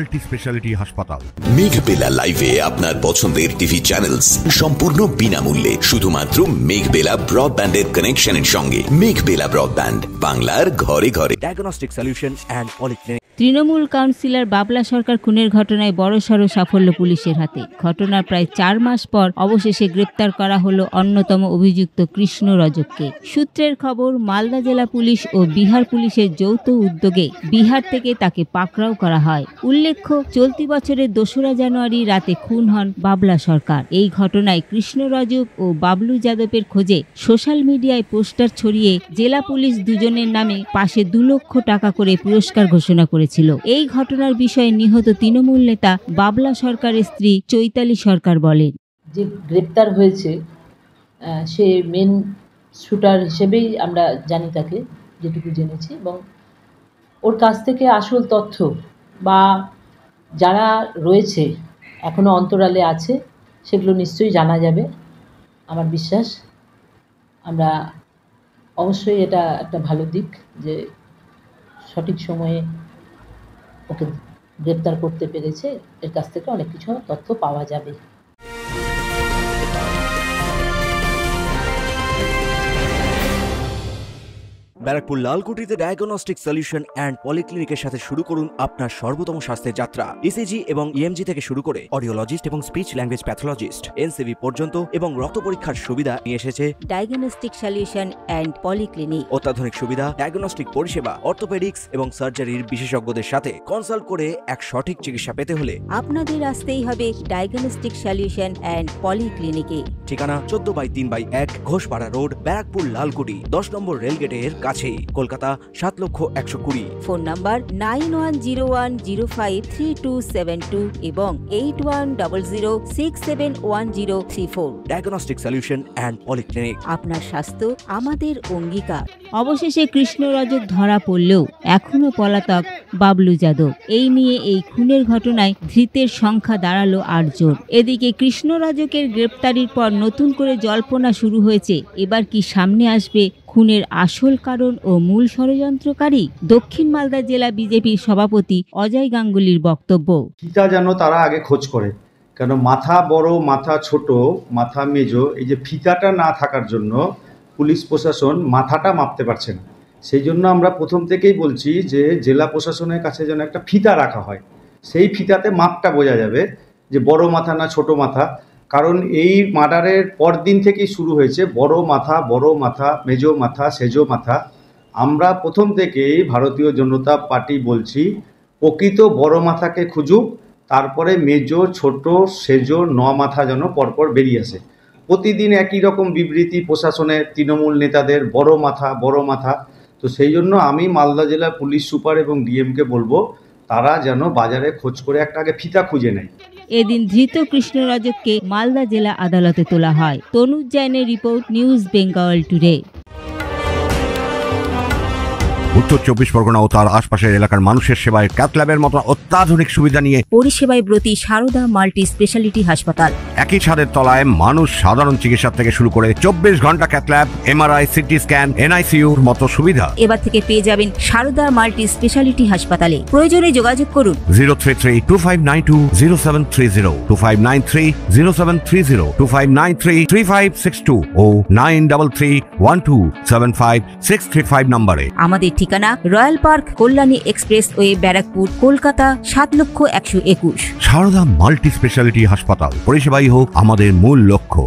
Multi speciality হাসপাতাল। মেঘবেলা লাইভে আপনার পছন্দের টিভি চ্যানেলস সম্পূর্ণ বিনামূল্যে শুধুমাত্র মেঘবেলা ব্রডব্যান্ডের কানেকশনের সঙ্গে। মেঘবেলা ব্রডব্যান্ড, বাংলার ঘরে ঘরে। Diagnostic solution and polyclinic. Trinamool councillor বাবলা সরকার খুনের ঘটনায় বড়সড় সাফল্য পুলিশের হাতে। ঘটনার প্রায় 4 মাস পর অবশেষে গ্রেপ্তার করা হলো অন্যতম অভিযুক্ত কৃষ্ণ রজককে। সূত্রের খবর, মালদা জেলা পুলিশ ও বিহার পুলিশের যৌথ উদ্যোগে বিহার থেকে তাকে পাকড়াও করা হয়। উল্লেখ্য, চলতি বছরের 2রা জানুয়ারি রাতে খুন হন বাবলা সরকার। এই ঘটনায় কৃষ্ণ রজক ও বাবলু যাদবের খোঁজে সোশ্যাল মিডিয়ায় পোস্টার ছড়িয়ে জেলা পুলিশ দুজনের নামে পাশে 2 লক্ষ টাকা করে পুরস্কার ঘোষণা করেছিল। এই ঘটনার বিষয়ে নিহত তৃণমূল নেতা বাবলা সরকারের স্ত্রী চৈতালি সরকার বলেন, যে গ্রেপ্তার হয়েছে সে মেন শুটার হিসেবেই আমরা জানি তাকে, যেটুকু জেনেছি, এবং ওর কাছ থেকে আসল তথ্য বা যারা রয়েছে এখনও অন্তরালে আছে সেগুলো নিশ্চয়ই জানা যাবে। আমার বিশ্বাস আমরা অবশ্যই এটা একটা ভালো দিক যে সঠিক সময়ে ওকে গ্রেপ্তার করতে পেরেছে। এর কাছ থেকে অনেক কিছু তথ্য পাওয়া যাবে। ব্যারাকপুর লালকুটিতে ডায়াগনস্টিক সলিউশন অ্যান্ড পলিক্লিনিকের সাথে শুরু করুন আপনার সর্বোত্তম স্বাস্থ্যের যাত্রা। ইসিজি এবং ইএমজি থেকে শুরু করে অডিওলজিস্ট এবং স্পিচ ল্যাঙ্গুয়েজ প্যাথোলজিস্ট, এনসিভি পর্যন্ত এবং রক্ত পরীক্ষার সুবিধা নিয়ে এসেছে ডায়াগনস্টিক সলিউশন অ্যান্ড পলিক্লিনিক। অত্যাধুনিক সুবিধা, ডায়াগনস্টিক পরিষেবা, অর্থোপেডিক্স এবং সার্জারির বিশেষজ্ঞদের সাথে কনসাল্ট করে এক সঠিক চিকিৎসা পেতে হলে আপনাদের আসতেই হবে ডায়াগনস্টিক সলিউশন অ্যান্ড পলিক্লিনিকে। ঠিকানা 14/3/1 ঘোষপাড়া রোড, ব্যারাকপুর লালকুটি, 10 নম্বর রেলগেটের কাছেই, কলকাতা 7,120,000। ফোন নাম্বার 9101053272 এবং 8100671034। Diagnostic solution and polyclinic. আপনার স্বাস্থ্য আমাদের অঙ্গীকার। অবশেষে কৃষ্ণ রজক ধরা পড়লেও এখনো পলাতক বাবলু যাদব। এই নিয়ে এই খুনের ঘটনায় ধৃতের সংখ্যা দাঁড়ালো 8 জন। এদিকে কৃষ্ণ রজকের গ্রেপ্তারির পর নতুন করে জল্পনা শুরু হয়েছে। এবার কি সামনে আসবে খুনের আসল কারণ ও মূল ষড়যন্ত্রকারী? দক্ষিণ মালদা জেলা বিজেপির সভাপতি অজয় গাঙ্গুলির বক্তব্য, ফিতা যেন তারা আগে খোঁজ করে, কেন মাথা বড়, মাথা ছোট, মাথা মেজো, এই যে ফিতাটা না থাকার জন্য পুলিশ প্রশাসন মাথাটা মাপতে পারছে না। সেই জন্য আমরা প্রথম থেকেই বলছি যে জেলা প্রশাসনের কাছে যেন একটা ফিতা রাখা হয়, সেই ফিতাতে মাপটা বোঝা যাবে যে বড় মাথা না ছোট মাথা। কারণ এই মার্ডারের পর দিন থেকেই শুরু হয়েছে বড় মাথা, মেজো মাথা, সেজো মাথা। আমরা প্রথম থেকেই ভারতীয় জনতা পার্টি বলছি প্রকৃত বড় মাথাকে খুঁজুক, তারপরে মেজো, ছোট, সেজো, 9 মাথা যেন পরপর বেরিয়ে আসে। প্রতিদিন একই রকম বিবৃতি প্রশাসনের, তৃণমূল নেতাদের বড় মাথা। তো সেই জন্য আমি মালদা জেলা পুলিশ সুপার এবং ডিএমকে বলবো তারা যেন বাজারে খোঁজ করে একটা আগে ফিতা খুঁজে নেয়। এদিন ধৃত কৃষ্ণ রজককে মালদা জেলা আদালতে তোলা হয়। তনুজ জৈনের রিপোর্ট, নিউজ বেঙ্গল টুডে। উত্তর 24 পরগনা ও তার আশপাশের এলাকার মানুষের সেবায় ক্যাথ ল্যাবের মতো অত্যাধুনিক সুবিধা নিয়ে পরিষেবায় ব্রতী সারদা মাল্টি স্পেশালিটি হাসপাতাল। একই ছাদের তলায় মানুষ সাধারণ চিকিৎসা থেকে শুরু করে 24 ঘন্টা cath lab, MRI, CT scan, এনআইসিইউর মতো সুবিধা এবার থেকে পেয়ে যাবেন সারদা মাল্টি স্পেশালিটি হাসপাতালে। প্রয়োজনে যোগাযোগ করুন 033-2592-0730, 2593-0730, 2593-3562 ও 9331275635 নম্বরে। আমাদের ঠিকানা royal park, Kalyani expressway, Barrackpore, Kolkata 7,121,000। Sarada multi speciality হাসপাতাল, পরিষেবাই হোক আমাদের মূল লক্ষ্য।